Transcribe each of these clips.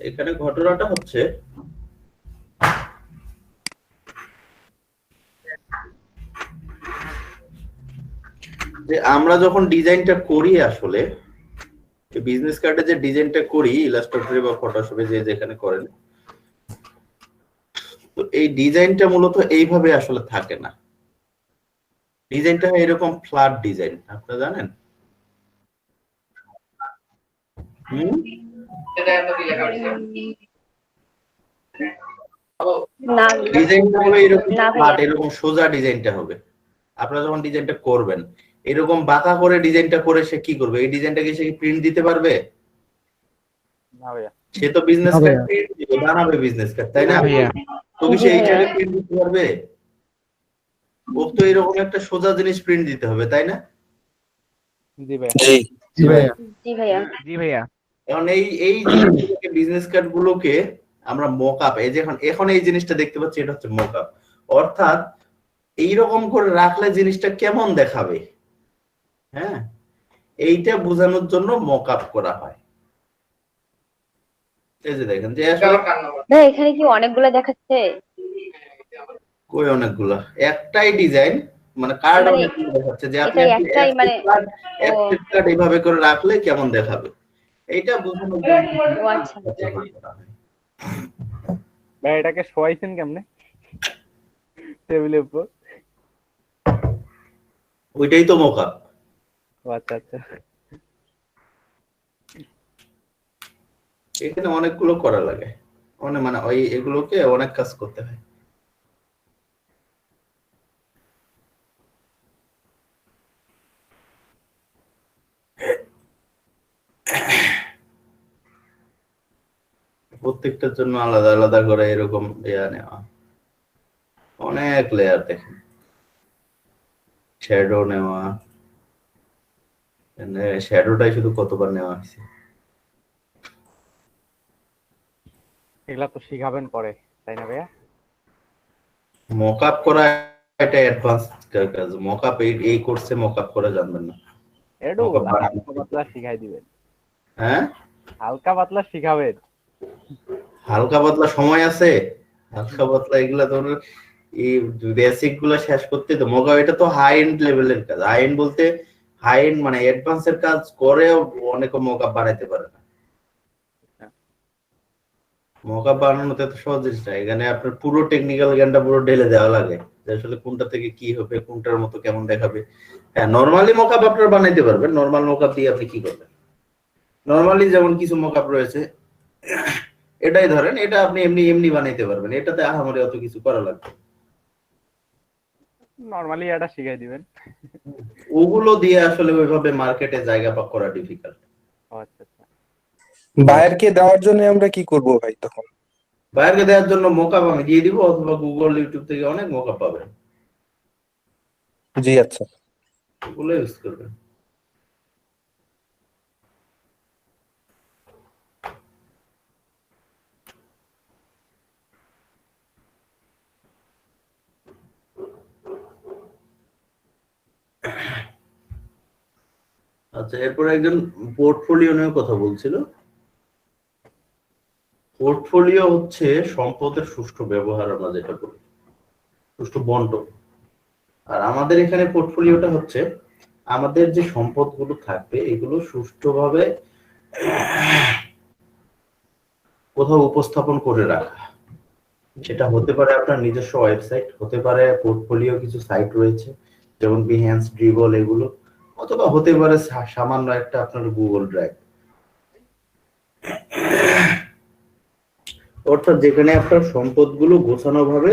এখানে ঘটনাটা হচ্ছে যে আমরা যখন ডিজাইনটা করি আসলে বিজনেস কার্ডে যে ডিজাইনটা করি ইলাস্ট্রেটরে বা ফটোশপে যে যেখানে করেন, তো এই ডিজাইনটা মূলত এইভাবে আসলে থাকে না। ডিজাইনটা হয় এরকম ফ্ল্যাট ডিজাইন, আপনারা জানেন? হুম, না ডিজাইনটা হবে এরকম না ফ্ল্যাট, ভাইয়া, এরকম সোজা ডিজাইনটা হবে। আপনারা যখন ডিজাইনটা করবেন এরকম বাঁকা করে ডিজাইনটা করে সে কি করবে? এই ডিজাইনটাকে সে প্রিন্ট দিতে পারবে? না ভাইয়া। সে তো বিজনেস না কার্ড ভাইয়া। প্রিন্ট দিবে, বানাবে বিজনেস কার্ড, তাই না? না ভাইয়া। তো কি জি সে ভাইয়া, এইটাকে প্রিন্ট দিতে পারবে? ওর তো এরকম একটা সোজা জিনিস প্রিন্ট দিতে হবে, তাই না? জি ভাইয়া। জি ভাইয়া। জি ভাইয়া, জি ভাইয়া। এখন এই জিনিসগুলোকে বিজনেস কার্ড গুলোকে আমরা মকআপ, এই যে এখন এই জিনিসটা দেখতে পাচ্ছি, এটা হচ্ছে মকআপ। অর্থাৎ এইরকম করে রাখলে জিনিসটা কেমন দেখাবে, হ্যাঁ, এইটা বোঝানোর জন্য মকআপ করা হয়। এই যে দেখেন যে আসলে ভাই এখানে কি অনেকগুলো দেখাচ্ছে? কই অনেকগুলা, একটাই ডিজাইন, মানে কার্ড মানে অনেকগুলো দেখাচ্ছে যে আপনি এটাই একটাই মানে ও কার্ড এইভাবে করে রাখলে কেমন দেখাবে, এইটা বোঝানোর জন্য ও আচ্ছা, ব্যবহার করা হয়। ভাই এটাকে শোয়াইছেন কেমনে টেবিলের উপর? ওইটাই তো মকআপ। ও আচ্ছা আচ্ছা। এখানে অনেকগুলো করা লাগে, অনেক মানে ওই এগুলোকে অনেক কাজ করতে হয়। প্রত্যেকটার জন্য আলাদা আলাদা করে এরকম ইয়া নেওয়া, অনেক লেয়ার দেখেন, শ্যাডো নেওয়া, শ্যাডোটাই শুধু কতবার নেওয়া হয়েছে। এগুলা তো শিখাবেন পরে, তাই না ভাইয়া? মকআপ করা এটা অ্যাডভান্স কাজ। মকআপ এই কোর্সে মকআপ করা জানবেন না। একটু মকআপ হালকা পাতলা শিখাই দিবেন। হ্যাঁ, হালকা পাতলা শিখাবেন। হালকা পাতলা সময় আছে? হালকা পাতলা এগুলা তো এই বেসিক গুলা শেষ করতে তো মকআপ, এটা তো হাই এন্ড লেভেলের কাজ। হাই এন্ড বলতে হাই এন্ড মানে অ্যাডভান্স এর কাজ করেও অনেকে মকআপ বানাইতে পারে না। মকআপ বানানোতে তো সহজ জিনিস না, এখানে আপনার পুরো টেকনিক্যাল জ্ঞানটা পুরো ঢেলে দেওয়া লাগে যে আসলে কোনটা থেকে কি হবে, কোনটার মতো কেমন দেখাবে। হ্যাঁ, নরমালি মকআপ আপনারা বানাইতে পারবেন। নরমাল মকআপ দিয়ে আপনি কি করবেন? নরমালি যেমন কিছু মকআপ রয়েছে, এটাই ধরেন, এটা আপনি এমনি এমনি বানাইতে পারবেন, এটাতে আহামরি অত কিছু করা লাগবে না। নরমালি এটা শিখাই দিবেন। ওগুলো দিয়ে আসলে ওইভাবে মার্কেটে জায়গা পাক করা ডিফিকাল্ট। ও আচ্ছা আচ্ছা। বায়ারকে দেওয়ার জন্য আমরা কি করব ভাই তখন? বাইরে দেওয়ার জন্য মকআপ আমি দিয়ে দিব, অথবা গুগল ইউটিউব থেকে অনেক মকআপ পাবেন, জি আচ্ছা। ওগুলো ইউজ করবেন। আচ্ছা, এরপর একজন পোর্টফোলিও নিয়ে কথা বলছিল। পোর্টফোলিও হচ্ছে সম্পদের সুষ্ঠু ব্যবহার, আমরা যেটা বলি সুষ্ঠু বন্টন। আর আমাদের এখানে পোর্টফোলিওটা হচ্ছে আমাদের যে সম্পদগুলো থাকবে এগুলো সুষ্ঠুভাবে কোথাও উপস্থাপন করে রাখা। সেটা হতে পারে আপনার নিজস্ব ওয়েবসাইট, হতে পারে পোর্টফোলিও কিছু সাইট রয়েছে যেমন বিহ্যান্স, ড্রিবল এগুলো, অথবা হতে পারে সামান্য একটা আপনার গুগল ড্রাইভ। অর্থাৎ যেখানে আপনার সম্পদগুলো গোছানো ভাবে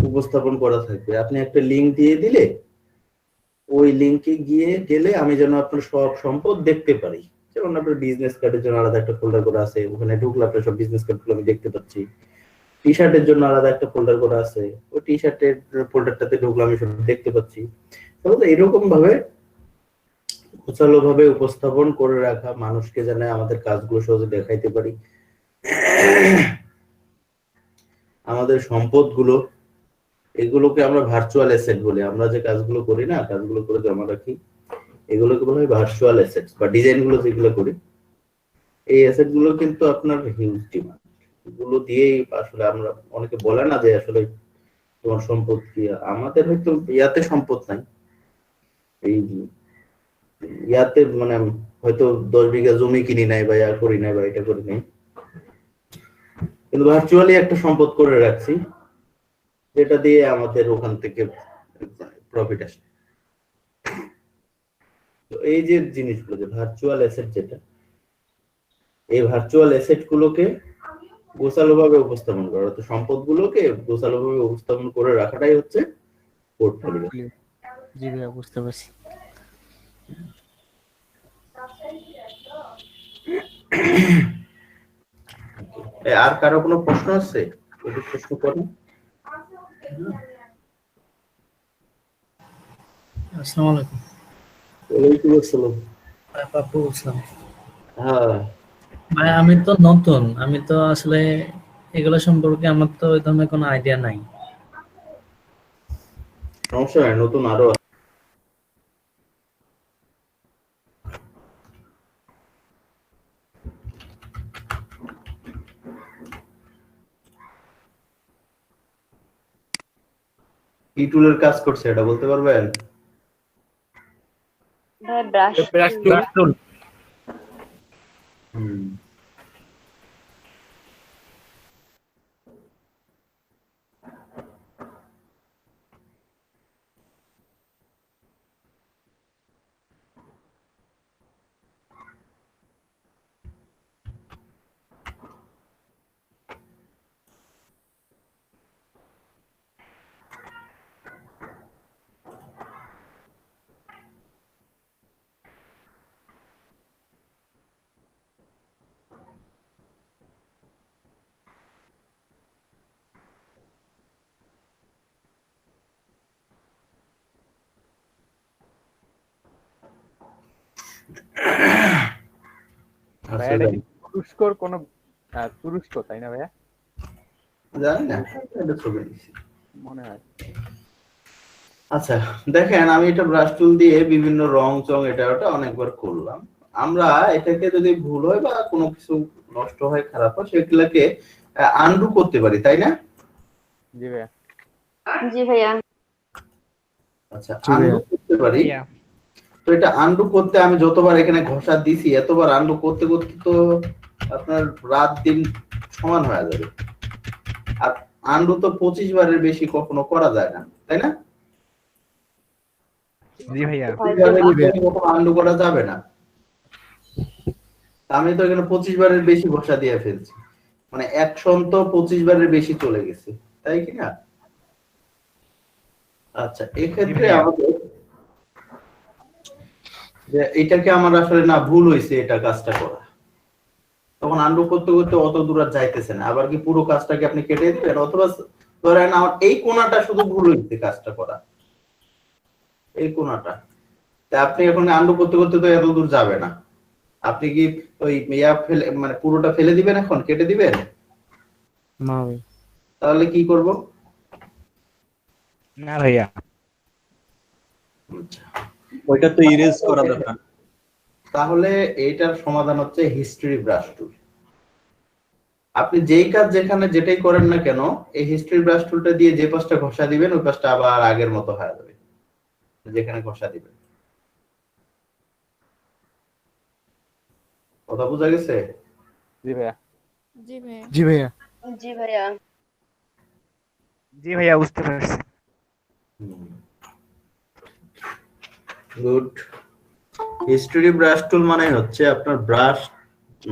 উপস্থাপন করা থাকবে। আপনি একটা লিংক দিয়ে দিলে ওই লিংকে গিয়ে গেলে আমি যেন আপনার সব সম্পদ দেখতে পারি। যেমন আপনার বিজনেস কার্ডের জন্য আলাদা একটা ফোল্ডার করা আছে, ওখানে ঢুকলে আপনার সব বিজনেস কার্ডগুলো আমি দেখতে পাচ্ছি। টি শার্টের জন্য আলাদা একটা ফোল্ডার করা আছে, ওই টি শার্টের ফোল্ডারটাতে ঢুকলে আমি সব দেখতে পাচ্ছি। তাহলে এরকম ভাবে গোছালো ভাবে উপস্থাপন করে রাখা, মানুষকে যেন আমাদের কাজগুলো সহজে দেখাইতে পারি, আমাদের সম্পদগুলো, এগুলোকে আমরা ভার্চুয়াল অ্যাসেট বলি। আমরা যে কাজগুলো করি না, কাজগুলো করে জমা রাখি, এগুলোকে বলা হয় ভার্চুয়াল অ্যাসেটস, বা ডিজাইন গুলো যেগুলো করি এই অ্যাসেট গুলো কিন্তু আপনার হিউজ ডিমান্ড। এগুলো দিয়েই আসলে আমরা অনেকে বলে না যে আসলে তোমার সম্পদ কি, আমাদের হয়তো ইয়াতে সম্পদ নাই, এই ইয়াতে মানে হয়তো 10 বিঘা জমি কিনি নাই বা ইয়া করি নাই বা এটা করি নাই, কিন্তু ভার্চুয়ালি একটা সম্পদ করে রাখছি যেটা দিয়ে আমাদের ওখান থেকে প্রফিট আসে। তো এই যে জিনিসগুলো, যে ভার্চুয়াল অ্যাসেট, যেটা এই ভার্চুয়াল অ্যাসেট গুলোকে গোছালোভাবে উপস্থাপন করা, অর্থাৎ সম্পদগুলোকে গোছালোভাবে উপস্থাপন করে রাখাটাই হচ্ছে পোর্টফোলিও। জি ভাইয়া, বুঝতে পারছি। আর কারো কোনো প্রশ্ন আছে? যদি প্রশ্ন করেন। আসসালামু আলাইকুম। ওয়ালাইকুম আসসালাম। পাপ্পু বলছিলাম। হ্যাঁ, ভাই আমি তো নতুন, আমি তো আসলে এগুলো সম্পর্কে আমার তো ওই ধরনের কোনো আইডিয়া নাই। সমস্যা নাই, নতুন আরো কি টুলের কাজ করছে এটা বলতে পারবেন? ভাই ব্রাশ টুল। হুম। ভাইয়া এটা কি তুরস্কর কোন তুরস্ক তাই না ভাইয়া? জানি না, এটা ছবি দিছি। মনে হয়। আচ্ছা দেখেন, আমি এটা ব্রাশ টুল দিয়ে বিভিন্ন রং চং এটা ওটা অনেকবার করলাম। আমরা এটাকে যদি ভুল হয় বা কোনো কিছু নষ্ট হয়, খারাপ হয়, সেগুলাকে আনডু করতে পারি, তাই না? জি ভাইয়া। জি ভাইয়া। আচ্ছা, আনডু করতে পারি। তো এটা আনডু করতে আমি যতবার এখানে ঘষা দিছি, এতবার আনডু করতে করতে তো আপনার রাত দিন সমান হয়ে যাবে। আর আনডু তো 25 বারের বেশি কখনো করা যায় না, তাই না? জি ভাইয়া। আনডু করা যাবে না। আমি তো এখানে 25 বারের বেশি ঘষা দিয়ে ফেলছি, মানে অ্যাকশন তো 25 বারের বেশি চলে গেছে, তাই কি না? আচ্ছা, এক্ষেত্রে আমাদের যে এটাকে আমার আসলে না ভুল হয়েছে এটা কাজটা করা, তখন আনডু করতে করতে অত দূর আর যাইতেছে না। আবার কি পুরো কাজটাকে আপনি কেটে দিবেন, অথবা ধরেন আমার এই কোণাটা শুধু ভুল হয়েছে কাজটা করা, এই কোণাটা, তা আপনি এখন আনডু করতে করতে তো এত দূর যাবে না। আপনি কি ওই ইয়া ফেলে মানে পুরোটা ফেলে দিবেন, এখন কেটে দিবেন? না ভাই। তাহলে কি করব? না ভাইয়া। আচ্ছা, ওইটা তো ইরেজ করা দরকার। তাহলে এইটার সমাধান হচ্ছে হিস্ট্রি ব্রাশ টুল। আপনি যেই কাজ যেখানে যেটাই করেন না কেন, এই হিস্ট্রি ব্রাশ টুলটা দিয়ে যে পাশটা ঘষা দিবেন ওই পাশটা আবার আগের মতো হয়ে যাবে, যেখানে ঘষা দিবেন। কথা বোঝা গেছে? জি ভাইয়া। জি ভাইয়া। জি ভাইয়া। জি ভাইয়া, বুঝতে পারছি। গুড। হিস্ট্রি ব্রাশ টুল মানে হচ্ছে আপনার ব্রাশ,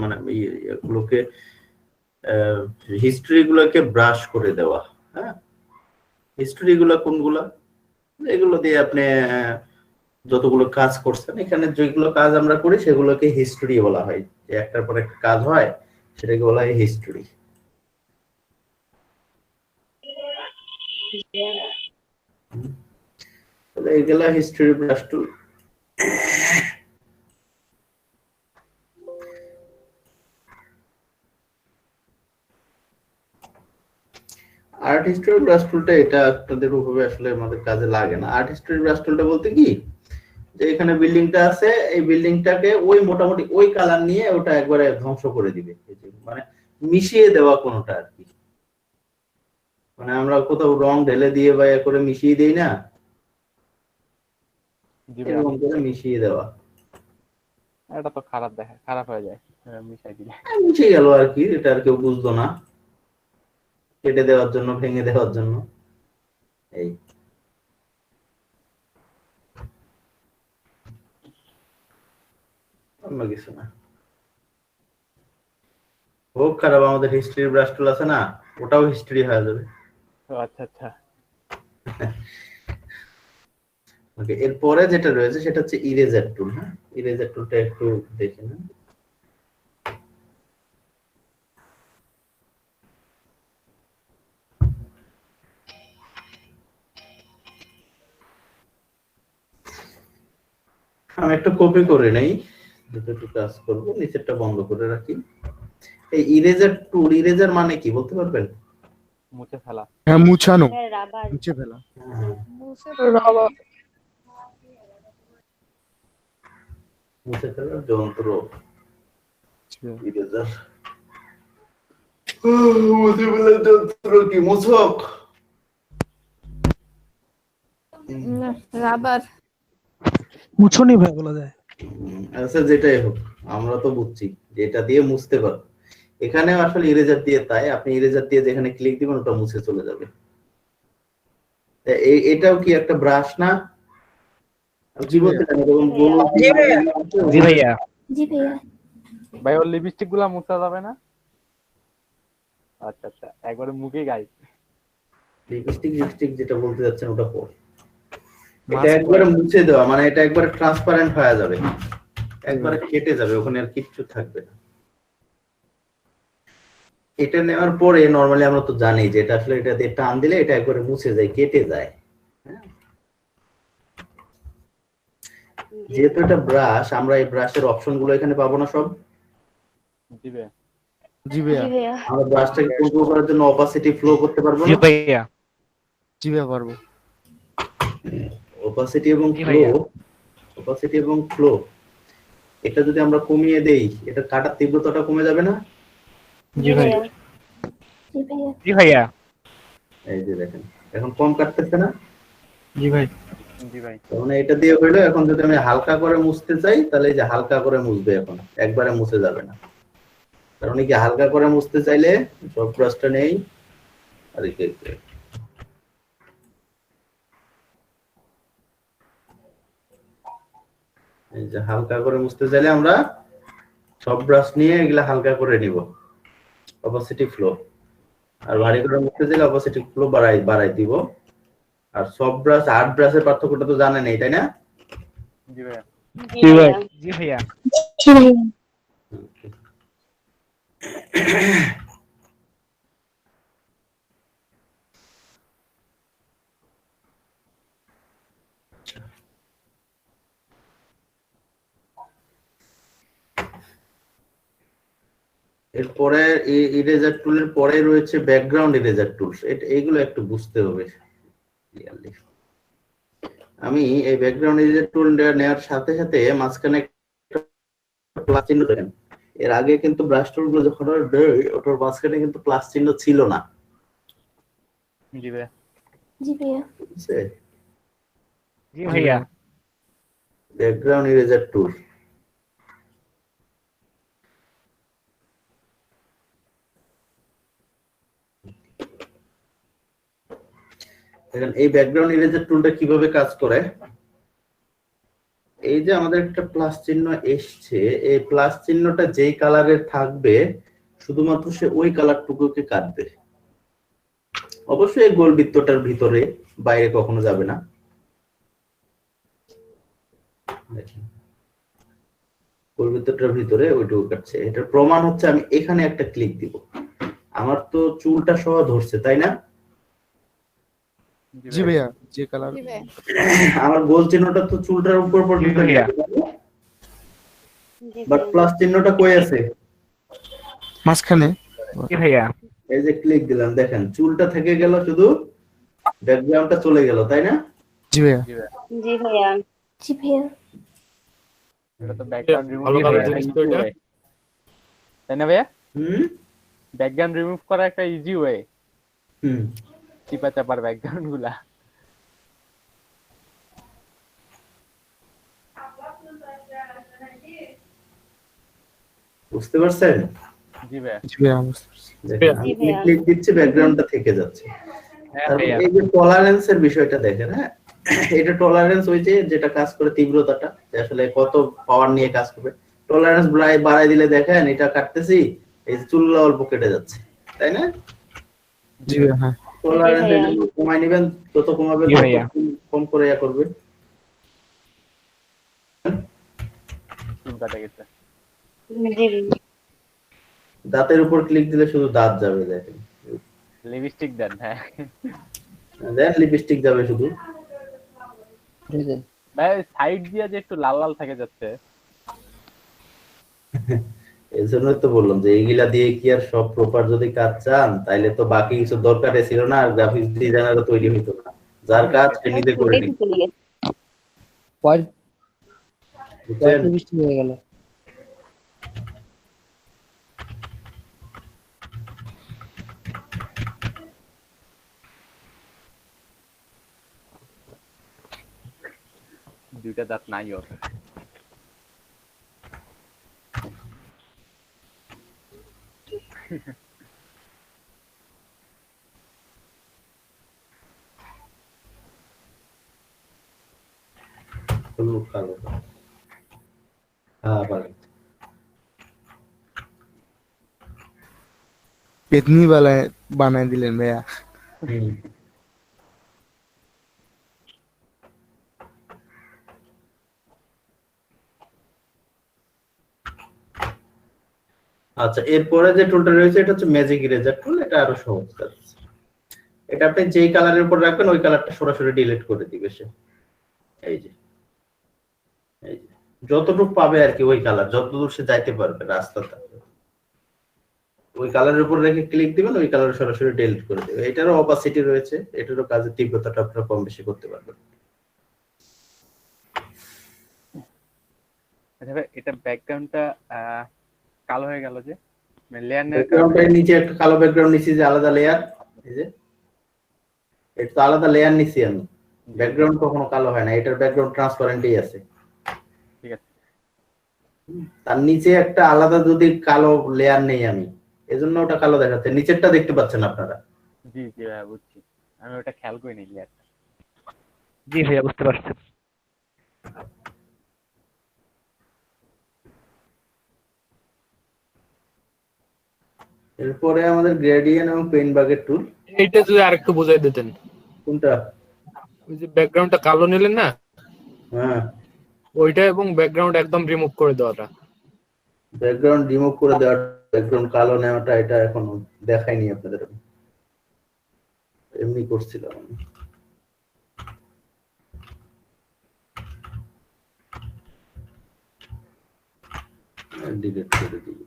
মানে এগুলোকে হিস্ট্রি গুলোকে ব্রাশ করে দেওয়া। হ্যাঁ, হিস্ট্রি গুলো কোনগুলা? এগুলো দিয়ে আপনি যতগুলো কাজ করছেন, এখানে যেগুলো কাজ আমরা করি সেগুলোকে হিস্ট্রি বলা হয়। যে একটার পর একটা কাজ হয় সেটাকে বলা হয় হিস্ট্রি। তাহলে এগুলা হিস্ট্রি ব্রাশ টুল। আর্ট হিস্ট্রি ব্রাশ টুলটা এটা আপনাদের ওভাবে আসলে আমাদের কাজে লাগে না। আর্ট হিস্ট্রি ব্রাশ টুলটা বলতে কি, যে এখানে বিল্ডিংটা আছে, এই বিল্ডিংটাকে ওই মোটামুটি ওই কালার নিয়ে ওটা একবারে ধ্বংস করে দিবে। মানে মিশিয়ে দেওয়া কোনোটা আর কি, মানে আমরা কোথাও রং ঢেলে দিয়ে বা এ করে মিশিয়ে দেই না, জি ভাইয়া, এরকম করে মিশিয়ে দেওয়া। এটা তো খারাপ দেখায়, খারাপ হয়ে যায় মিশাই দিলে। মিশে গেল আর কি, এটা আর কেউ বুঝতো না, কেটে দেওয়ার জন্য, ভেঙে দেওয়ার জন্য। এই অন্য কিছু না। খুব খারাপ, আমাদের হিস্ট্রির ব্রাশ টুল আছে না, ওটাও হিস্ট্রি হয়ে যাবে। ও আচ্ছা আচ্ছা, ওকে, এরপরে যেটা রয়েছে সেটা হচ্ছে ইরেজার টুল। হ্যাঁ, ইরেজার টুলটা একটু দেখে না। আমি একটা কপি করে নেই, দুটো কাজ করবো, নিচেরটা বন্ধ করে রাখি। এই ইরেজার টুল, ইরেজার মানে কি বলতে পারবেন? মুছে ফেলা। হ্যাঁ, মুছানো, হ্যাঁ রাবার। মুছে ফেলা। মুছে ফেলার যন্ত্র ইরেজার। মুছে ফেলার যন্ত্র কি মোছক? রাবার। মুছনি ভাই বলা যায়। আচ্ছা, যেটাই হোক, আমরা তো বুঝছি যেটা দিয়ে মুছতে পারো। এখানে আসলে ইরেজার দিয়ে তাই, আপনি ইরেজার দিয়ে যেখানে ক্লিক দিবেন ওটা মুছে চলে যাবে। এটাও কি একটা ব্রাশ না? কি বলতে চান? জি ভাইয়া। জি ভাইয়া। ভাই ওর লিপস্টিক গুলা মুছা যাবে না? আচ্ছা আচ্ছা, একবারে মুখে গাই। লিপস্টিক যেটা বলতে যাচ্ছেন ওটা পর। এটা একবারে মুছে দেওয়া মানে এটা একবারে ট্রান্সপারেন্ট হয়ে যাবে, একবারে কেটে যাবে, ওখানে আর কিচ্ছু থাকবে না। এটা নেওয়ার পরে নরমালি আমরা তো জানি যে এটা আসলে এটা দিয়ে টান দিলে এটা একবারে মুছে যায়, কেটে যায়। যেহেতু এটা ব্রাশ, আমরা এই ব্রাশের অপশন গুলো এখানে পাবো না সব। জি ভাইয়া, জি ভাইয়া। জি ভাইয়া। আমরা ব্রাশটাকে কন্ট্রোল করার জন্য অপাসিটি ফ্লো করতে পারবো জি না? ভাইয়া। জি ভাইয়া পারবো। অপাসিটি এবং ফ্লো এটা যদি আমরা কমিয়ে দেই, এটা কাটার তীব্রতাটা কমে যাবে না? জি ভাইয়া। জি ভাইয়া। জি ভাইয়া। এই যে দেখেন, এখন কম কাটতেছে না? জি ভাই। জি ভাই। মানে এটা দিয়ে হইলো। এখন যদি আমি হালকা করে মুছতে চাই, তাহলে এই যে হালকা করে মুছবে, এখন একবারে মুছে যাবে না। কারণ কি হালকা করে মুছতে চাইলে সব ব্রাশটা নেই আর এই যে হালকা করে মুছতে চাইলে আমরা সব ব্রাশ নিয়ে এগুলা হালকা করে নিব, অপাসিটি ফ্লো। আর ভারী করে মুছতে চাইলে অপাসিটি ফ্লো বাড়াই দিব। আর সব ব্রাশ আর্ট ব্রাশের পার্থক্যটা তো জানেন, তাই না? জি ভাইয়া। জি ভাইয়া। জি ভাইয়া। জি ভাইয়া। এরপরে ইরেজার টুলের পরে রয়েছে ব্যাকগ্রাউন্ড ইরেজার টুলস। এইগুলো একটু বুঝতে হবে ক্লিয়ারলি। আমি এই ব্যাকগ্রাউন্ড ইরেজার টুল নেওয়ার সাথে সাথে মাঝখানে প্লাস চিহ্ন দেখেন। এর আগে কিন্তু ব্রাশ টুল গুলো যখন ওটার মাঝখানে কিন্তু প্লাস চিহ্ন ছিল না। জি ভাইয়া। জি ভাইয়া। জি ভাইয়া। ব্যাকগ্রাউন্ড ইরেজার টুল দেখেন, এই ব্যাকগ্রাউন্ড ইরেজার টুলটা কিভাবে কাজ করে। এই যে আমাদের একটা প্লাস চিহ্ন এসছে, এই প্লাস চিহ্নটা যেই কালারের থাকবে শুধুমাত্র সে ওই কালারটুকুকে কাটবে। অবশ্যই এই গোল বৃত্তটার ভিতরে, বাইরে কখনো যাবে না। গোল বৃত্তটার ভিতরে ওইটুকু কাটছে। এটার প্রমাণ হচ্ছে আমি এখানে একটা ক্লিক দিব, আমার তো চুলটা সহ ধরছে, তাই না? জি ভাইয়া। যে কালার। জি ভাইয়া। আমার গোল চিহ্নটা তো চুলটার উপর পর্যন্ত, বাট প্লাস চিহ্নটা কই আছে? মাঝখানে। জি ভাইয়া। এই যে ক্লিক দিলাম, দেখেন চুলটা থেকে গেল, শুধু ব্যাকগ্রাউন্ডটা চলে গেল, তাই না? জি ভাইয়া। জি ভাইয়া। জি ভাইয়া। এটা তো ব্যাকগ্রাউন্ড রিমুভ ভালো করা কাজের একটা জিনিস তো easy এটা। way, তাই না ভাইয়া? হুম ব্যাকগ্রাউন্ড রিমুভ করা একটা ইজি ওয়ে, হুম চিপা চাপার ব্যাকগ্রাউন্ড গুলা। বুঝতে পারছেন? জি ভাইয়া। জি ভাইয়া বুঝতে পারছি। দেখেন, আমি ক্লিক দিচ্ছি, ব্যাকগ্রাউন্ডটা থেকে যাচ্ছে। হ্যাঁ তারপর ভাইয়া। এই যে টলারেন্সের বিষয়টা দেখেন, হ্যাঁ, এটা টলারেন্স ওই যে যেটা কাজ করে তীব্রতাটা, যে আসলে কত পাওয়ার নিয়ে কাজ করবে। টলারেন্স বাড়াই দিলে দেখেন এটা কাটতেছি, এই যে চুলগুলো অল্প কেটে যাচ্ছে, তাই না? জি ভাইয়া, হ্যাঁ। টলারেন্স কমাই নিবেন, যত কমাবে জি তত ভাইয়া। কম করে ইয়া করবে। চুল কাটা গেছে। দাঁতের উপর ক্লিক দিলে শুধু দাঁত যাবে, দেখেন। লিপস্টিক দেন, হ্যাঁ দেন লিপস্টিক যাবে শুধু। ভাই সাইড দিয়ে যে একটু লাল লাল থেকে যাচ্ছে। এই জন্যই তো বললাম যে এইগুলা দিয়ে কি আর সব প্রপার যদি কাজ চান, তাইলে তো বাকি কিছু দরকারই ছিল না, আর গ্রাফিক্স ডিজাইনারও তৈরি হইতো না। যার কাজ সে নিজে করে নিত, বুঝছেন? দুইটা দাঁত নাই ওর। হলুদ কালো। হ্যাঁ পারে। পেতনি বানায় দিলেন ভাইয়া। হুম। আচ্ছা, এরপরে যে টুলটা রয়েছে এটা হচ্ছে ম্যাজিক ইরেজার টুল। এটা আরো সহজ কাজ। এটা আপনি যেই কালারের উপর রাখবেন ওই কালারটা সরাসরি ডিলিট করে দিবে সে। এই যে যতটুকু পাবে আর কি, ওই কালার যতদূর সে যাইতে পারবে রাস্তাটা, ওই কালারের উপর রেখে ক্লিক দিবেন, ওই কালার সরাসরি ডিলিট করে দেবে। এটারও অপাসিটি রয়েছে, এটারও কাজের তীব্রতাটা আপনারা কম বেশি করতে পারবেন। আচ্ছা ভাই, এটা ব্যাকগ্রাউন্ডটা কালো হয়ে গেল যে, লেয়ার ব্যাকগ্রাউন্ডের নিচে একটা কালো ব্যাকগ্রাউন্ড নিচে, যে আলাদা লেয়ার, এই যে এটা তো আলাদা লেয়ার নিছি আমি। ব্যাকগ্রাউন্ড কখনো কালো হয় না, এটার ব্যাকগ্রাউন্ড ট্রান্সপারেন্টই আছে। ঠিক আছে। তার নিচে একটা আলাদা যদি কালো লেয়ার নেই আমি, এজন্য ওটা কালো দেখাচ্ছে। নিচেরটা দেখতে পাচ্ছেন আপনারা? জি জি ভাই বুঝছি, আমি ওটা খেয়াল করিনি লেয়ারটা। জি ভাইয়া বুঝতে পারছি। এরপরে আমাদের গ্রেডিয়েন্ট এবং পেইন্ট বাগের টুল। এইটা যদি আরেকটু বুঝাই দিতেন। কোনটা? ওই যে ব্যাকগ্রাউন্ডটা কালো নিলেন না, হ্যাঁ, ওইটা এবং ব্যাকগ্রাউন্ড একদম রিমুভ করে দেওয়াটা। ব্যাকগ্রাউন্ড রিমুভ করে দেওয়ার, ব্যাকগ্রাউন্ড কালো নেওয়াটা, এটা এখনো দেখাইনি আপনাদের, এমনি করছিলাম আমি। ডিলিট করে দিই।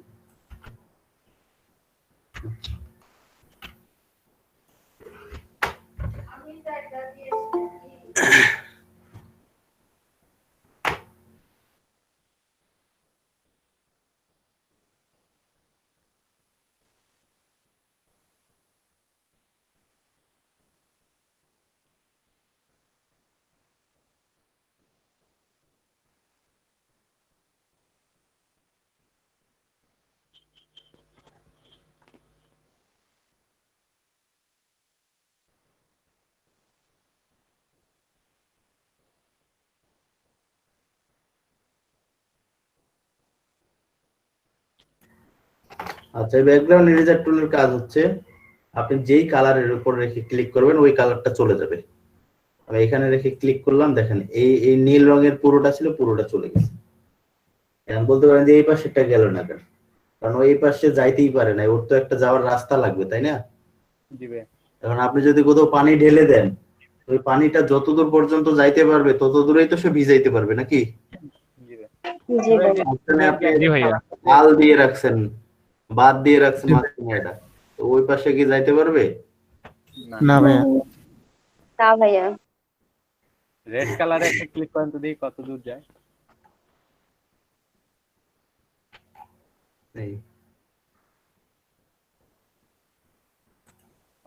আচ্ছা, ব্যাকগ্রাউন্ড ইরেজার টুলের কাজ হচ্ছে আপনি যেই কালারের উপর রেখে ক্লিক করবেন ওই কালারটা চলে যাবে। আমি এখানে রেখে ক্লিক করলাম, দেখেন এই এই নীল রঙের পুরোটা ছিল, পুরোটা চলে গেছে। এখন বলতে পারেন যে এই পাশেটা গেল না কেন, কারণ ওই পাশে যাইতেই পারে না, ওর তো একটা যাওয়ার রাস্তা লাগবে, তাই না? জি ভাই। এখন আপনি যদি কোথাও পানি ঢেলে দেন, ওই পানিটা যতদূর পর্যন্ত যাইতে পারবে তত দূরেই তো সে ভিজাইতে পারবে নাকি? জি ভাই। মাঝখানে আপনি জি ভাইয়া। আল দিয়ে রাখছেন, বাদ দিয়ে রাখছেন মাঝখানে, এটা তো ওই পাশে কি যাইতে পারবে? না ভাইয়া। না ভাইয়া। রেড কালারে একটা ক্লিক করেন তো দেখি কত দূর যায়। এই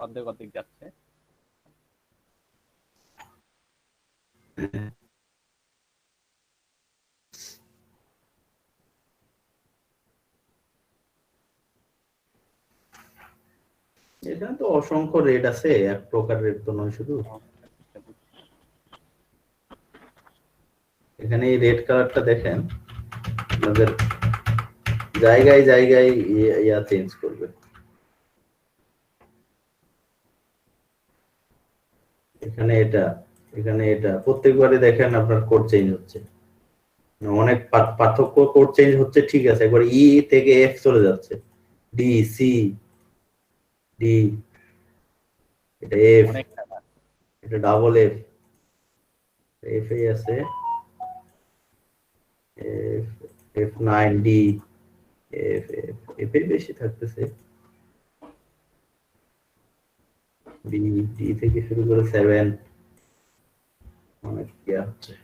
অর্ধেক অর্ধেক যাচ্ছে। এখানে তো অসংখ্য রেড আছে, এক প্রকার রেড তো নয় শুধু। এখানে এই রেড কালারটা দেখেন, আপনাদের জায়গায় জায়গায় ইয়া চেঞ্জ করবে। এখানে এটা, এখানে এটা, প্রত্যেকবারে দেখেন আপনার কোড চেঞ্জ হচ্ছে, অনেক পার্থক্য, কোড চেঞ্জ হচ্ছে ঠিক আছে, একবার ই থেকে এফ চলে যাচ্ছে, ডি সি ডি, এটা এফ, অনেক টাকা। এটা ডাবল এফ, এফ এ আছে F, F9 D, F F F এ বেশি থাকতেছে, ডি, ডি থেকে শুরু করে 7, অনেক ইয়া হচ্ছে।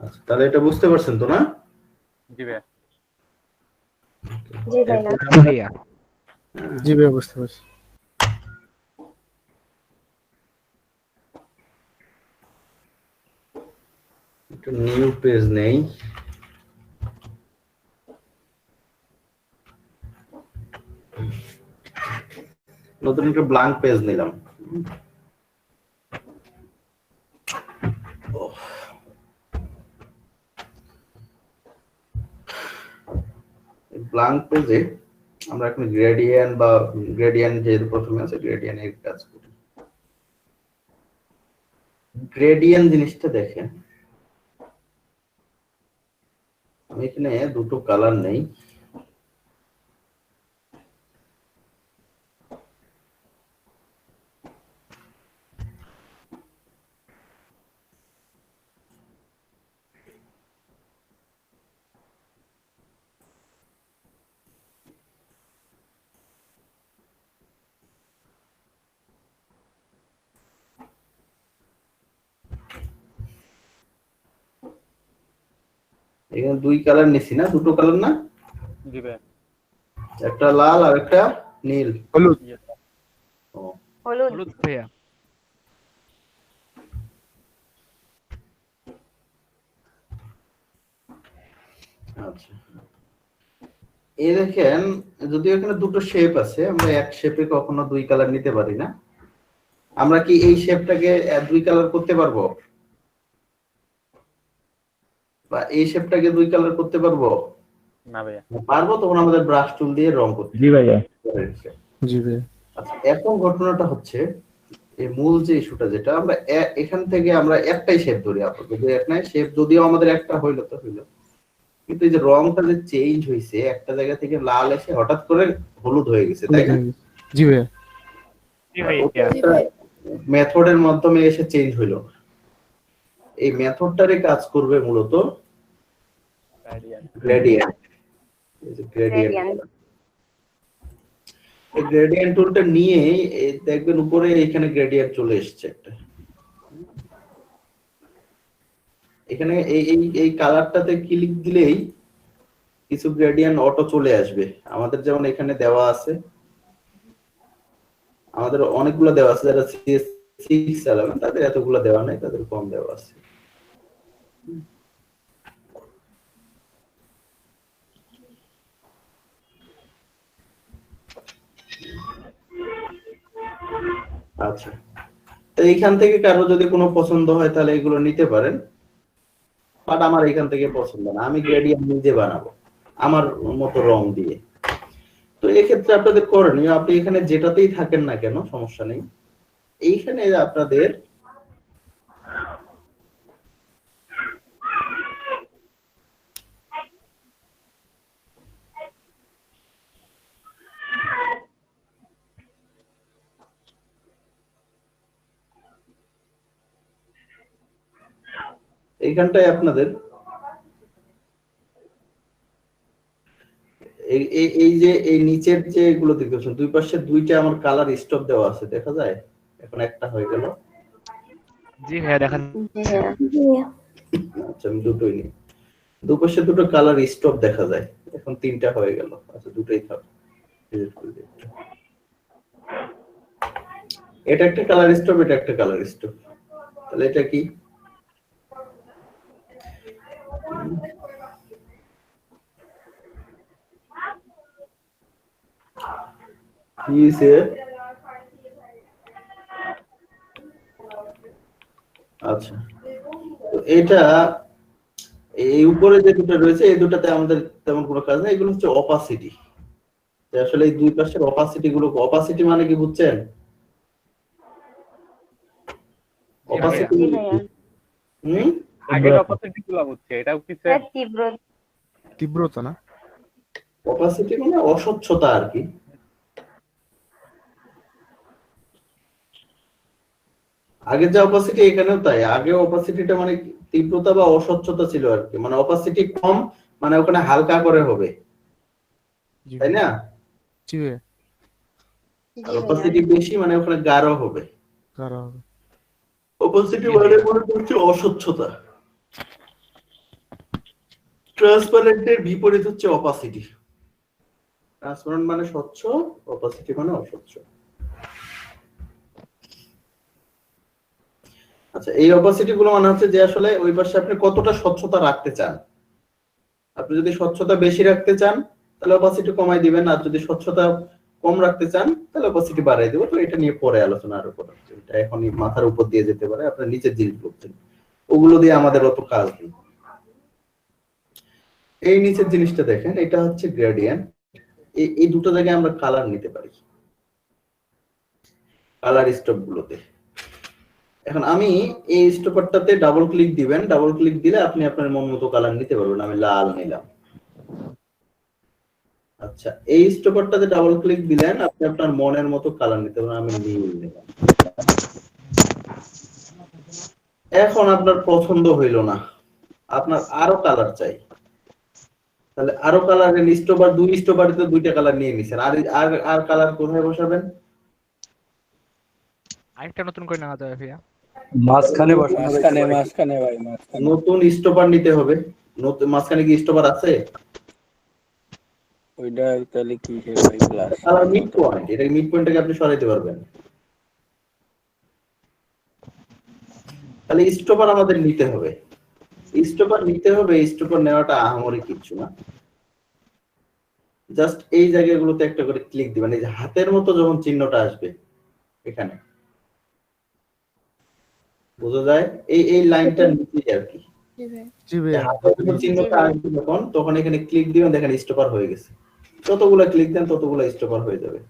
আচ্ছা, তাহলে এটা বুঝতে পারছেন তো না? জি ভাই। জি ভাইয়া। ভাইয়া জি ভাইয়া বুঝতে পারছি। একটু নিউ পেজ নেই, নতুন একটা ব্ল্যাঙ্ক পেজ নিলাম। ব্ল্যাঙ্ক পেজে আমরা এখন গ্রেডিয়েন্ট বা গ্রেডিয়েন্ট যেহেতু প্রথমে আছে, গ্রেডিয়েন্ট এর কাজ করি। গ্রেডিয়েন্ট জিনিসটা দেখেন, আমি এখানে দুটো কালার নেই, এখানে দুই কালার নিছি না, দুটো কালার না, জি ভাই। একটা লাল আর একটা নীল। হলুদ। ও, হলুদ ভাইয়া। আচ্ছা, এই দেখেন, যদিও এখানে দুটো শেপ আছে, আমরা এক শেপে কখনো দুই কালার নিতে পারি না। আমরা কি এই শেপটাকে দুই কালার করতে পারবো, বা এই শেপটাকে দুই কালার করতে পারবো? না ভাইয়া। পারবো, তখন আমাদের ব্রাশ টুল দিয়ে রং করতে হবে। জি ভাইয়া। জি ভাইয়া। আচ্ছা, এখন ঘটনাটা হচ্ছে, এই মূল যে ইস্যুটা, যেটা আমরা এখান থেকে আমরা একটাই শেপ ধরি, আপাতত যদি এক নাই শেপ, যদিও আমাদের একটা হইলো তো হইলো, কিন্তু এই যে রংটা যে চেঞ্জ হইছে, একটা জায়গা থেকে লাল এসে হঠাৎ করে হলুদ হয়ে গেছে, তাই না? জি ভাইয়া। জি ভাইয়া। মেথডের মাধ্যমে এসে চেঞ্জ হইলো না। এই মেথডটারে কাজ করবে মূলত গ্রেডিয়েন্ট। এই গ্রেডিয়েন্ট টুলটা নিয়ে দেখবেন উপরে এখানে গ্রেডিয়েন্ট চলে এসেছে একটা, এখানে এই এই এই কালারটাতে ক্লিক দিলেই কিছু গ্রেডিয়েন্ট অটো চলে আসবে। আমাদের যেমন এখানে দেওয়া আছে, আমাদের অনেকগুলো দেওয়া আছে, যারা CS6 চালাবেন তাদের এতগুলো দেওয়া নাই, তাদের কম দেওয়া আছে। আচ্ছা, তো এইখান থেকে কারো যদি কোনো পছন্দ হয় তাহলে এগুলো নিতে পারেন, বাট আমার এখান থেকে পছন্দ না, আমি গ্রেডিয়েন্ট নিজে বানাবো আমার মতো রং দিয়ে। তো এক্ষেত্রে আপনাদের করণীয়, আপনি এখানে যেটাতেই থাকেন না কেন সমস্যা নেই, এইখানে আপনাদের এইখানটায় আপনাদের এই যে এই নিচের যে এগুলো দেখতেছেন দুই পাশে দুইটা আমার কালার স্টপ দেওয়া আছে, দেখা যায়? এখন একটা হয়ে গেল। জি ভাইয়া দেখা জি ভাইয়া আচ্ছা, আমি দুটোই নিই। দুপাশে দুটো কালার স্টপ দেখা যায়, এখন তিনটা হয়ে গেল। আচ্ছা, দুটোই থাক। Delete করে দিই একটু। এটা একটা কালার স্টপ, এটা একটা কালার স্টপ। তাহলে এটা কি? কি হইছে? আচ্ছা, তো এটা এই উপরে যে দুটো রয়েছে এই দুটাতে আমাদের তেমন কোনো কাজ নেই, এগুলো হচ্ছে অপাসিটি। আসলে এই দুই পাশের অপাসিটি গুলো, অপাসিটি মানে কি বুঝছেন? অপাসিটি জি ভাইয়া হুম আগের অপরচুনিটি গুলো হচ্ছে এটাও কি স্যার? তীব্র তীব্রতা না? অপাসিটি মানে অস্বচ্ছতা আর কি। আগে যে অপাসিটি এখানেও তাই, আগে অপাসিটিটা মানে তীব্রতা বা অস্বচ্ছতা ছিল আর কি, মানে অপাসিটি কম মানে ওখানে হালকা করে হবে, জি তাই ভাইয়া। না? জি ভাইয়া। আর অপাসিটি বেশি মানে ওখানে গাঢ় হবে। কারা হবে? অপাসিটি মানে হচ্ছে অস্বচ্ছতা। ট্রান্সপারেন্টের বিপরীত হচ্ছে অপাসিটি। ট্রান্সপারেন্ট মানে স্বচ্ছ, অপাসিটি মানে অস্বচ্ছ। আচ্ছা, এই অপাসিটি গুলো মানে হচ্ছে যে আসলে ওই পাশে আপনি কতটা স্বচ্ছতা রাখতে চান। আপনি যদি স্বচ্ছতা বেশি রাখতে চান তাহলে অপাসিটি কমাই দিবেন, আর যদি স্বচ্ছতা কম রাখতে চান তাহলে অপাসিটি বাড়াই দেবো। তো এটা নিয়ে পরে আলোচনা আরো করা হচ্ছে, এটা এখনই মাথার উপর দিয়ে যেতে পারে, আপনার নিচের জিনিস বলছেন ওগুলো দিয়ে আমাদের অত কাজ নেই। এই নিচের জিনিসটা দেখেন, এটা হচ্ছে গ্রেডিয়েন্ট। এই দুটো জায়গায় আমরা কালার নিতে পারি, কালার স্টপ গুলোতে। এখন আমি এই স্টপারটাতে ডাবল ক্লিক দিবেন, ডাবল ক্লিক দিলে আপনি আপনার মন মতো কালার নিতে পারবেন। আমি লাল নিলাম। আচ্ছা, এই স্টপারটাতে ডাবল ক্লিক দিলেন, আপনি আপনার মনের মতো কালার নিতে পারবেন। আমি নীল নিলাম। এখন আপনার পছন্দ হইল না, আপনার আরো কালার চাই, তাহলে আরো কালারের স্টপার, দুই স্টপারে তো দুইটা কালার নিয়ে নিছেন, আর আর আর কালার কোথায় বসাবেন? আরেকটা নতুন করে নেওয়া যাবে ভাইয়া। মাঝখানে বসে মাঝখানে ভাই মাঝখানে। নতুন স্টপার নিতে হবে। নতুন মাঝখানে কি স্টপার আছে? ওইটা তাহলে কি ভাই প্লাস? কালার মিড পয়েন্ট, এটা মিড পয়েন্টটাকে আপনি সরাইতে পারবেন। তাহলে স্টপার আমাদের নিতে হবে, স্টপার নিতে হবে। স্টপার নেওয়াটা আহামরি কিছু না, জাস্ট এই জায়গাগুলোতে একটা করে ক্লিক দিবেন। এই যে হাতের মতো যখন চিহ্নটা আসবে এখানে, বোঝা যায়? এই লাইনটা নিচে আর কি, জি ভাইয়া। হাতের মতো চিহ্নটা আসবে যখন, তখন এখানে ক্লিক দিবেন, দেখেন স্টপার হয়ে গেছে। যতগুলা ক্লিক দেন ততগুলা স্টপার হয়ে যাবে।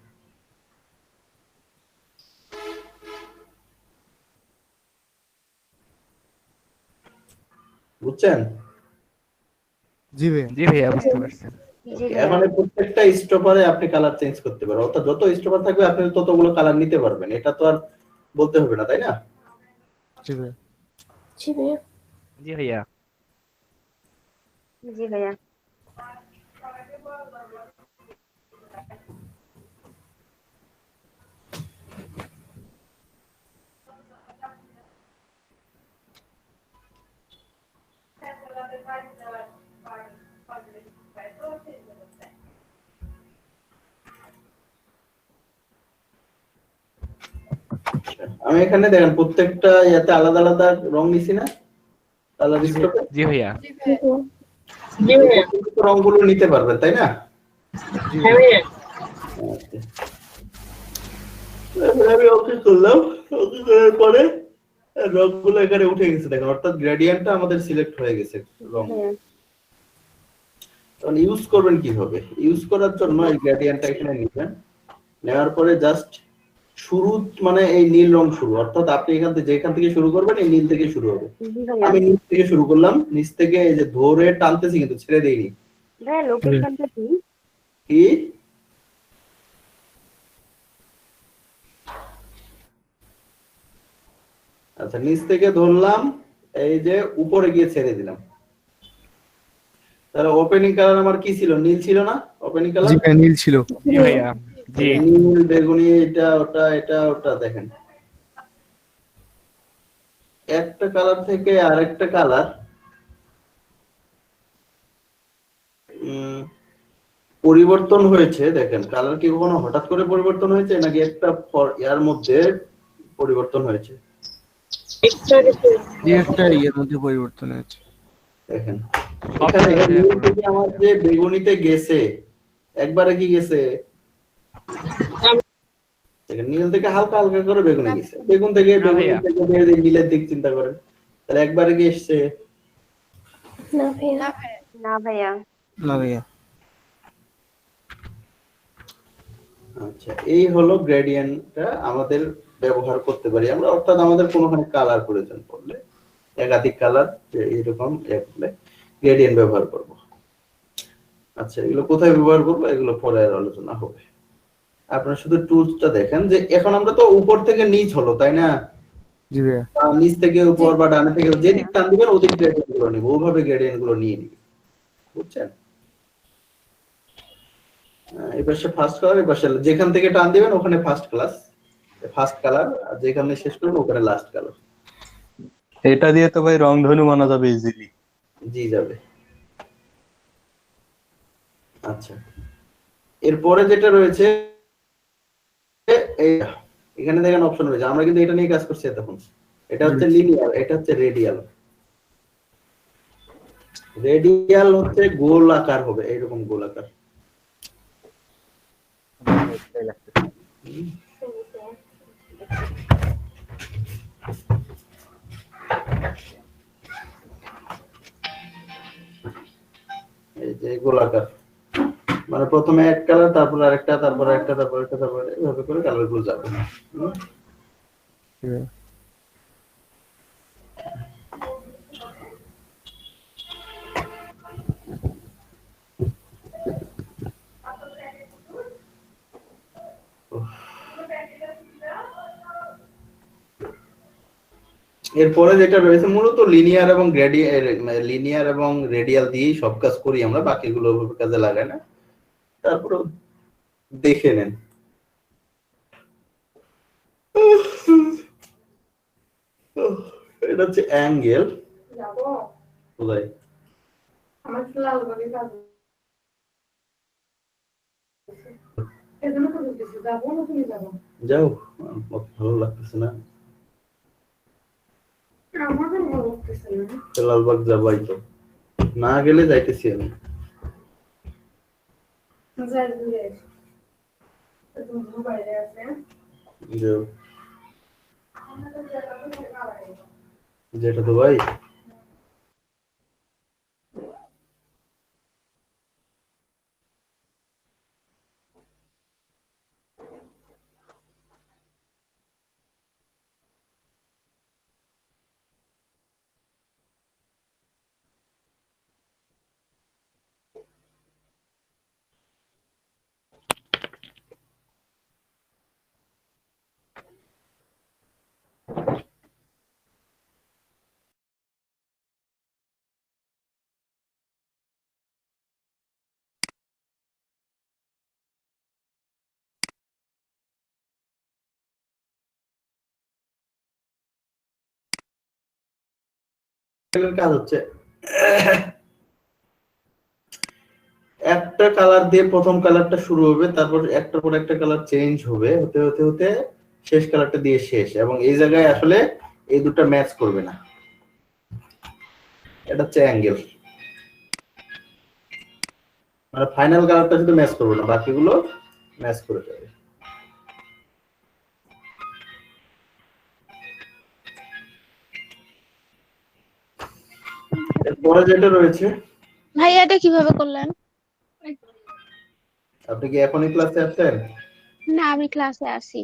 বুঝছেন? জি ভাইয়া। জি ভাইয়া বুঝতে পারছি। এখন এই প্রত্যেকটা স্টপারে আপনি কালার চেঞ্জ করতে পারবেন, অর্থাৎ যত স্টপার থাকবে আপনি ততগুলো কালার নিতে পারবেন। এটা তো আর বলতে হবে না, তাই না? জি ভাইয়া। জি ভাইয়া জি ভাইয়া। জি ভাইয়া আমি এখানে দেখেন প্রত্যেকটা ইয়াতে আলাদা আলাদা রং নিছি না, কালার স্টপে। জি ভাইয়া। জি ভাইয়া রংগুলো নিতে পারবেন, তাই না? জি ভাইয়া। আচ্ছা। তারপরে আমি ওকে করলাম, ওকে করার পরে রংগুলো এখানে উঠে গেছে দেখেন, অর্থাৎ গ্রেডিয়েন্টটা আমাদের সিলেক্ট হয়ে গেছে রং। তখন ইউজ করবেন কিভাবে? ইউজ করার জন্য এই গ্রেডিয়েন্টটা এখানে নেবেন, নেওয়ার পরে জাস্ট শুরু মানে এই নীল রং শুরু, অর্থাৎ আপনি যেখান থেকে শুরু করবেন এই নীল থেকে শুরু হবে। আমি নিচ থেকে শুরু করলাম, নিচ থেকে এই যে ধরে টানতেছি কিন্তু ছেড়ে দেইনি। ভাইয়া লোকেশনটা কি? কি? আচ্ছা, নিচ থেকে ধরলাম, এই যে উপরে গিয়ে ছেড়ে দিলাম। তাহলে ওপেনিং কালার আমার কি ছিল? নীল ছিল না? ওপেনিং কালার জি ভাইয়া নীল ছিল। জি ভাইয়া জি নীল, বেগুনি, এটা ওটা এটা ওটা। দেখেন একটা কালার থেকে আরেকটা কালার পরিবর্তন হয়েছে। দেখেন কালার কি কখনো হঠাৎ করে পরিবর্তন হয়েছে নাকি একটা ইয়ার মধ্যে পরিবর্তন হয়েছে? জি একটা ইয়ের মধ্যে পরিবর্তন হয়েছে। দেখেন এখানে নীল থেকে আমার যে বেগুনিতে গেছে, একবারে কি গেছে? দেখেন নীল থেকে হালকা হালকা করে বেগুনে গেছে, বেগুন থেকে বেগুনি থেকে বের নীলের দিক চিন্তা করেন, তাহলে একবারে কি এসছে? না ভাইয়া। না ভাইয়া। না ভাইয়া। আচ্ছা, এই হলো গ্রেডিয়েন্টটা আমাদের ব্যবহার করতে পারি আমরা, অর্থাৎ আমাদের কোনোখানে কালার প্রয়োজন পড়লে, একাধিক কালার এরকম গ্রেডিয়েন্ট ব্যবহার করব। আচ্ছা, এগুলো কোথায় ব্যবহার করব এগুলো পরে আলোচনা হবে। আপনারা শুধু টুলসটা দেখেন যে এখন আমরা তো উপর থেকে নিচ হলো, তাই না? জি ভাইয়া। নিচ থেকে উপর বা ডানে থেকে যেদিক টান দিবেন ওদিক গ্রেডিয়েন্ট গুলো নিব, ওইভাবে গ্রেডিয়েন্ট গুলো নিয়ে নিব, বুঝছেন? এবার সে ফার্স্ট কালার, এবার যেখান থেকে টান দিবেন ওখানে ফার্স্ট কালার, আর যেখানে শেষ করবেন ওখানে লাস্ট কালার। এটা দিয়ে তো ভাই রংধনু বানা যাবে ইজিলি। জি যাবে। আচ্ছা, এরপরে যেটা রয়েছে এখানে দেখেন অপশন রয়েছে, আমরা কিন্তু এটা নিয়ে কাজ করছি তখন। এটা হচ্ছে লিনিয়ার, এটা হচ্ছে রেডিয়াল। রেডিয়াল হচ্ছে গোল আকার হবে, এইরকম গোল আকার। এই যে গোলাকার, মানে প্রথমে এক কালার, তারপর আরেকটা, তারপর একটা, তারপর একটা, তারপর এইভাবে করে কালার গুলো যাবে। এরপরে যেটা রয়েছে মূলত লিনিয়ার এবং রেডিয়াল দিয়েই সব কাজ করি আমরা, বাকিগুলো কাজে লাগাই না। তারপর দেখে নেন। এটা হচ্ছে অ্যাঙ্গেল। কোথায়? যাও, ভালো লাগতেছে না। লালবাগ যাবাই তো, না গেলে যাইতেছি আমি। যেটা তো ভাই কাজ হচ্ছে একটা কালার দিয়ে প্রথম কালারটা শুরু হবে, তারপর একটার পর একটা কালার চেঞ্জ হবে, হতে হতে হতে শেষ কালারটা দিয়ে শেষ, এবং এই জায়গায় আসলে এই দুটো ম্যাচ করবে না। এটা হচ্ছে অ্যাঙ্গেল, মানে ফাইনাল কালারটা শুধু ম্যাচ করবে না, বাকিগুলো ম্যাচ করে যাবে। এরপরে যেটা রয়েছে, ভাইয়া এটা কিভাবে করলেন? আপনি কি এখনই ক্লাসে আসছেন? না আমি ক্লাসে আছি।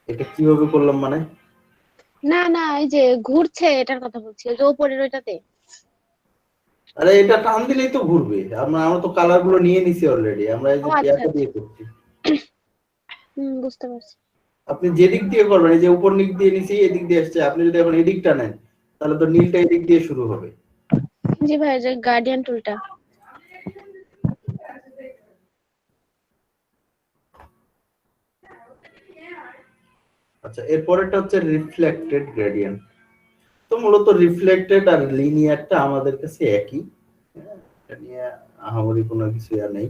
এটা কিভাবে করলাম মানে? না না এই যে ঘুরছে এটার কথা বলছি, ওই যে উপরের ওইটাতে। আরে এটা টান দিলেই তো ঘুরবে, আমরা তো কালার গুলো নিয়ে নিছি অলরেডি, আমরা এই যে আচ্ছা, পেয়ারটা দিয়ে করছি। বুঝতে পারছি। আপনি যেদিক দিয়ে করবেন, এই যে উপর দিক দিয়ে নিচে এদিক দিয়ে আসছে, আপনি যদি এখন এদিকটা নেন তাহলে তো নীলটা এদিক দিয়ে শুরু হবে। জি ভাইয়া, যে গার্ডিয়ান টুলটা। আচ্ছা, এরপরেরটা হচ্ছে রিফ্লেক্টেড গ্রেডিয়েন্ট। তো মূলত রিফ্লেক্টেড আর লিনিয়ারটা আমাদের কাছে একই, এটা নিয়ে আহামরি কোনো কিছু আর নেই।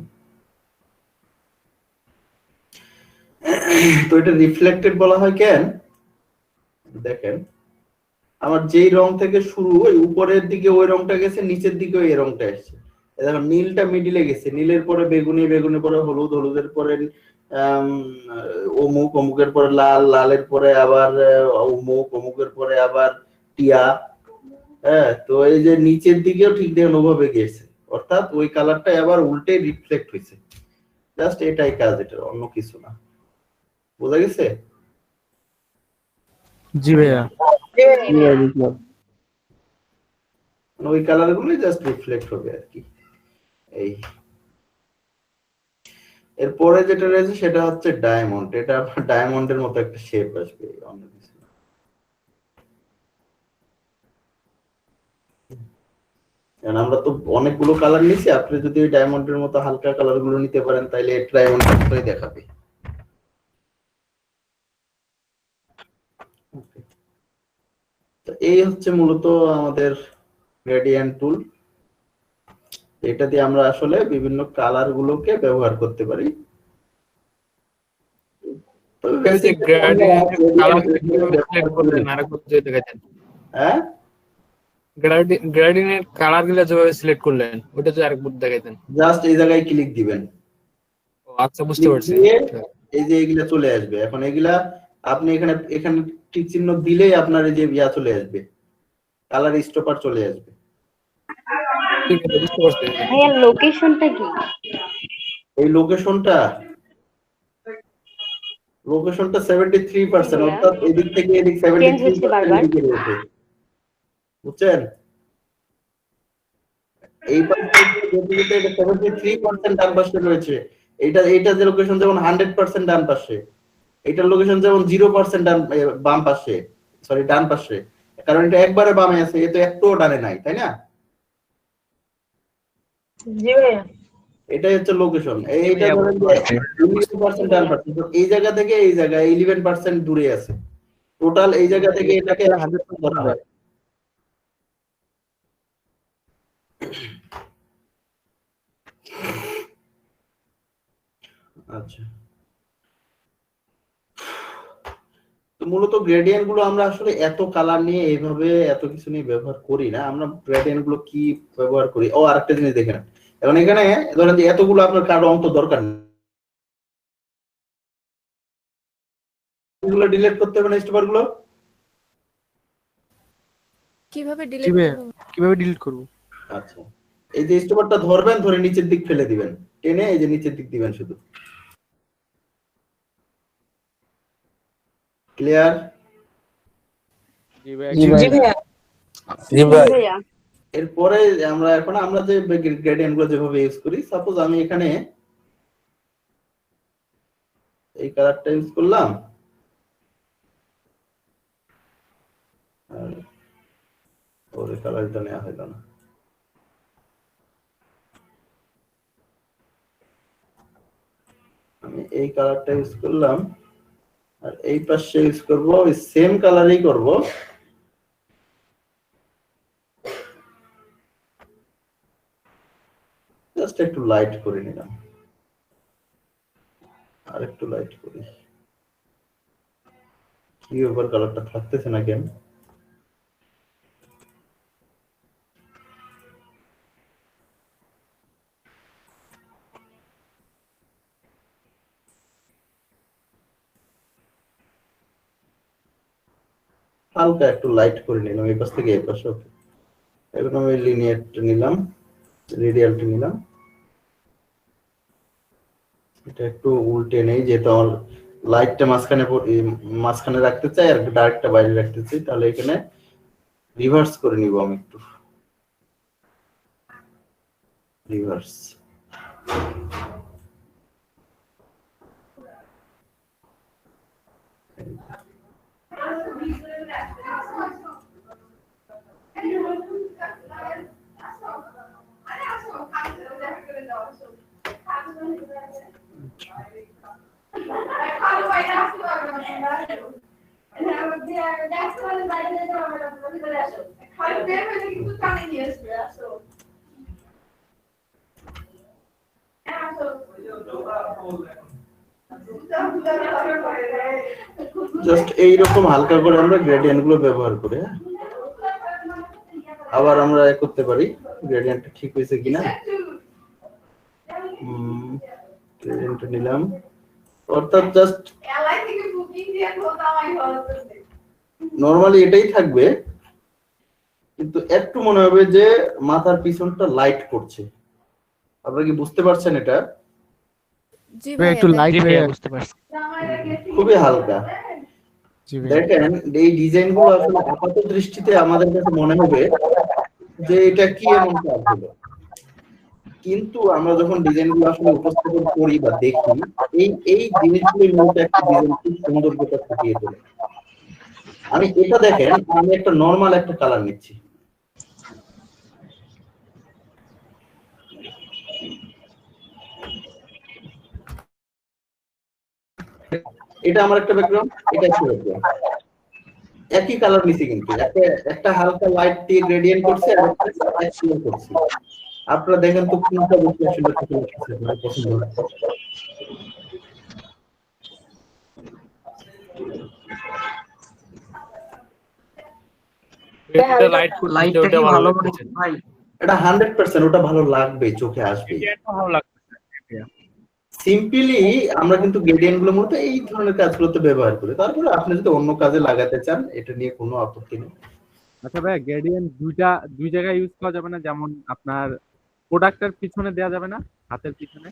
তো এটা রিফ্লেক্টেড বলা হয় কেন? দেখেন, আমার যেই রং থেকে শুরু, ওই উপরের দিকে ওই রংটা গেছে, নিচের দিকে এই রংটা আসছে। দেখো নীলটা মিডিলে গেছে, নীলের পরে বেগুনি, বেগুনের পরে হলুদ, হলুদের পরে অমুক, অমুকের পরে লাল, লালের পরে আবার অমুক, অমুকের পরে আবার টিয়া। হ্যাঁ, তো এই যে নিচের দিকেও ঠিক দেখেন ওভাবে গেছে, অর্থাৎ ওই কালারটা আবার উল্টে রিফ্লেক্ট হয়েছে। জাস্ট এটাই কাজ, এটা অন্য কিছু না। বোঝা গেছে? জি ভাইয়া। ওই কালার গুলো জাস্ট রিফ্লেক্ট হবে আর কি। এই এরপরে যেটা রয়েছে সেটা হচ্ছে ডায়মন্ড। এটা ডায়মন্ডের মতো একটা শেপ আসবে, অন্য কিছু না। কারণ আমরা তো অনেকগুলো কালার নিছি, আপনি যদি ওই ডায়মন্ডের মতো হালকা কালার গুলো নিতে পারেন তাহলে ডায়মন্ড মতোই দেখাবে। তো এই হচ্ছে মূলত আমাদের গ্রেডিয়েন্ট টুল। এটা দিয়ে আমরা আসলে বিভিন্ন কালার গুলোকে ব্যবহার করতে পারি। তবে basic হ্যাঁ, গ্রেডিয়েন্টের কালার গুলো যেভাবে সিলেক্ট করলেন ওটা তো আরেকবার দেখাইতেন। জাস্ট এই জায়গায় ক্লিক দিবেন। আচ্ছা, বুঝতে পারছি। এই যে এগুলা চলে আসবে, এখন এগুলা আপনি এখানে এখানে টিক চিহ্ন দিলেই আপনার এই যে ইয়া চলে আসবে, কালার স্টপার চলে আসবে। ঠিক আছে, বুঝতে পারছি। ভাইয়া লোকেশনটা কি? এই লোকেশনটা 73%, অর্থাৎ এদিক থেকে এদিক 73% দিকে রয়েছে। বুঝছেন? এই পাশে যেদিকে এটা 73% ডান পাশে রয়েছে, এইটা যে লোকেশন যেমন 100% ডান পাশে, এটার লোকেশন যেমন 0% বাম পাশে, সরি ডান পাশে, কারণ এটা একবারে বামে আছে, এ তো একটুও ডানে নাই, তাই না? জি ভাইয়া। এটাই হচ্ছে লোকেশন। এইটা ধরেন যে 11% ডান পাশে, তো এই জায়গা থেকে এই জায়গায় 11% দূরে আছে। টোটাল এই জায়গা থেকে এটাকে 100% ধরা হয়। আচ্ছা, তো মূলত গ্রেডিয়েন্ট গুলো আমরা আসলে এত কালার নিয়ে এইভাবে এত কিছু নিয়ে ব্যবহার করি না। আমরা গ্রেডিয়েন্ট গুলো কি ব্যবহার করি, ও আরেকটা জিনিস দেখেন, এখন এখানে ধরেন যে এতগুলো আপনার কার রং তো দরকার নেই, এগুলো ডিলিট করতে হবে না, স্টপার গুলো। কিভাবে জি ডিলিট ভাইয়া, করব? কিভাবে ডিলিট করব? আচ্ছা, এই যে স্টপারটা ধরবেন, ধরে নিচের দিক ফেলে দিবেন, টেনে এই যে নিচের দিক দিবেন শুধু। ক্লিয়ার? জি ভাই। জি ভাই। এরপরে আমরা যে গ্রেডিয়েন্ট গুলো যেভাবে ইউজ করি, সাপোজ আমি এখানে এই কালারটা ইউজ করলাম, আর ওর কালারটা নেওয়া হলো না। আমি এই কালারটা ইউজ করলাম, আর এই পাশে ইউজ করবো, ওই সেম কালারই করব, জাস্ট একটু লাইট করে নিলাম, আর একটু লাইট করি। কি ব্যাপার, কালারটা থাকতেছে না কেন? হালকা একটু লাইট করে নিলাম এই পাশ থেকে এই পাশে। ওকে, এখন আমি লিনিয়ারটা নিলাম, রেডিয়ালটা নিলাম, এটা একটু উল্টে নেই, যেহেতু আমার লাইটটা মাঝখানে রাখতে চাই আর ডার্কটা বাইরে রাখতে চাই, তাহলে এখানে রিভার্স করে নিব আমি একটু, রিভার্স। জাস্ট এইরকম হালকা করে আমরা গ্রেডিয়েন্ট গুলো ব্যবহার করে, হ্যাঁ? আবার আমরা করতে পারি গ্রেডিয়েন্টটা ঠিক হয়েছে কিনা। গ্রেডিয়েন্ট নিলাম, অর্থাৎ জাস্ট নরমালি এটাই থাকবে, কিন্তু একটু মনে হবে যে মাথার পিছনটা লাইট করছে। আপনারা কি বুঝতে পারছেন এটা? জি ভাইয়া একটু লাইট জি ভাইয়া। ভাইয়া বুঝতে পারছি। খুবই হালকা। জি ভাইয়া। দেখেন এই ডিজাইন গুলো আসলে আপাত দৃষ্টিতে আমাদের কাছে মনে হবে যে এটা কি এমন কাজ হলো, কিন্তু আমরা যখন ডিজাইন গুলো আসলে উপস্থাপন করি বা দেখি, এই জিনিসগুলোর মধ্যে একটা ডিজাইন খুব সৌন্দর্যতা ফুটিয়ে তোলে। আমি এটা দেখেন, আমি একটা নরমাল একটা কালার নিচ্ছি, এটা আমার একটা ব্যাকগ্রাউন্ড, এটা একটা ব্যাকগ্রাউন্ড, একই কালার নিছি, কিন্তু একটা হালকা লাইট দিয়ে গ্রেডিয়েন্ট করছে আর একটা লাইট ক্লিয়ার করছে। আপনারা দেখেন তো কোনটা বেশি আসলে পছন্দ হয়। এটা লাইট লাইটটা ওটা কি ভালো ভালো লাগতেছে। ভাই? এটা 100% ওটা ভালো লাগবে, চোখে আসবে। এটা ভালো লাগছে ভাইয়া। সিম্পলি আমরা কিন্তু গ্রেডিয়েন্ট গুলো মূলত এই ধরনের কাজগুলোতে ব্যবহার করি। তারপরে আপনি যদি অন্য কাজে লাগাতে চান, এটা নিয়ে কোনো আপত্তি নেই। আচ্ছা ভাই, গ্রেডিয়েন্ট দুই জায়গায় ইউজ করা যাবে না? যেমন আপনার প্রোডাক্টের পিছনে দেওয়া যাবে না, হাতের পিছনে?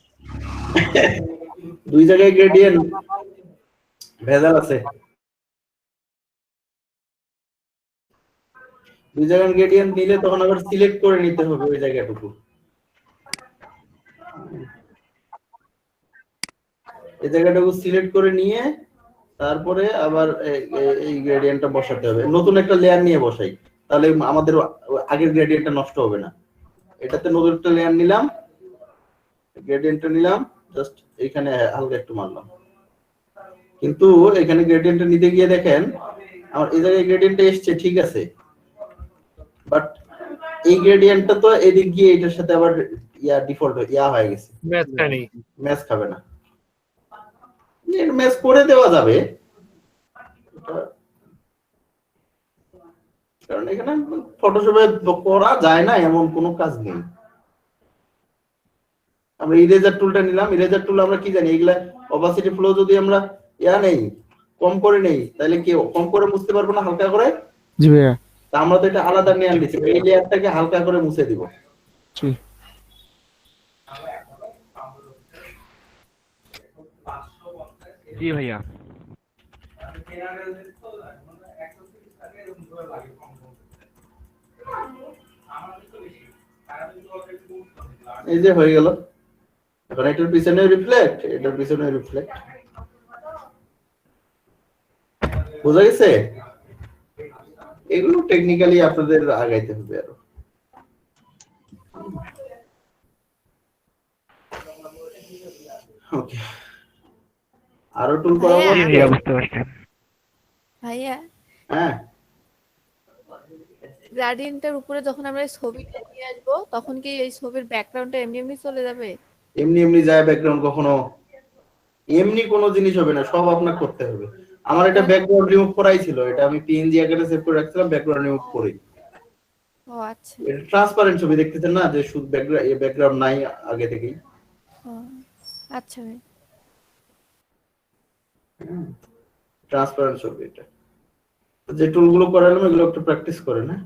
দুই জায়গায় গ্রেডিয়েন্ট ভেজাল আছে। দুই জায়গায় গ্রেডিয়েন্ট নিলে তখন আবার সিলেক্ট করে নিতে হবে ওই জায়গাটুকু। এই জায়গাটাকে সিলেক্ট করে নিয়ে তারপরে আবার এই গ্রেডিয়েন্টটা বসাতে হবে। নতুন একটা লেয়ার নিয়ে বসাই, তাহলে আমাদের আগের গ্রেডিয়েন্টটা নষ্ট হবে না। এটাতে নতুন একটা লেয়ার নিলাম, গ্রেডিয়েন্টটা নিলাম, জাস্ট এইখানে হালকা একটু মারলাম, কিন্তু এখানে গ্রেডিয়েন্টটা নিতে গিয়ে দেখেন আমার এই জায়গায় গ্রেডিয়েন্টটা এসছে, ঠিক আছে, বাট এই গ্রেডিয়েন্টটা তো এদিক গিয়ে এটার সাথে আবার ডিফল্ট হয়ে গেছে, ম্যাচ খাবে না। ম্যাচ করে দেওয়া যাবে, কারণ এখানে ফটোশপে করা যায় না এমন কোনো কাজ নেই। আমরা ইরেজার টুলটা নিলাম, ইরেজার টুল আমরা কি জানি, এগুলা অপাসিটি ফ্লো যদি আমরা নেই, কম করে নেই, তাহলে কি কম করে মুছতে পারবো না হালকা করে? জি ভাইয়া। তা আমরা তো এটা আলাদা নিয়ে আনছি, এই লেয়ারটাকে হালকা করে মুছে দিব। জি। জি ভাইয়া। এই যে হয়ে গেল, এখন এটার পিছনে রিফ্লেক্ট, এটার পিছনে রিফ্লেক্ট, বোঝা গেছে? এগুলো টেকনিক্যালি আপনাদের আগাইতে হবে আরো। ওকে, আরো টুল করাবো? জি ভাইয়া বুঝতে পারছি। ভাইয়া, হ্যাঁ, গ্রেডিয়েন্টের উপরে যখন আমরা এই ছবিটা নিয়ে আসবো, তখন কি এই ছবির ব্যাকগ্রাউন্ডটা এমনি এমনি চলে যাবে? এমনি এমনি যায় ব্যাকগ্রাউন্ড? কখনো এমনি কোনো জিনিস হবে না, সব আপনাকে করতে হবে। আমার এটা ব্যাকগ্রাউন্ড রিমুভ করাই ছিল, এটা আমি পিএনজি আকারে সেভ করে রাখছিলাম, ব্যাকগ্রাউন্ড রিমুভ করে। ও আচ্ছা। এটা ট্রান্সপারেন্ট ছবি দেখতেছেন না, যে শুধু ব্যাকগ্রাউন্ড নাই আগে থেকেই। ও আচ্ছা ভাই। ট্রান্সপারেন্ট ছবি এটা। যে টুলগুলো করালাম এগুলো একটু প্র্যাকটিস করেন, হ্যাঁ?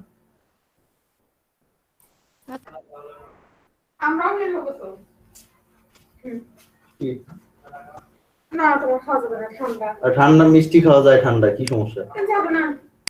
আমরাও বের হবো তো। কি না, তোমার খাওয়া যাবে না, ঠান্ডা। ঠান্ডা মিষ্টি খাওয়া যায়, ঠান্ডা কি সমস্যা? যাবো না।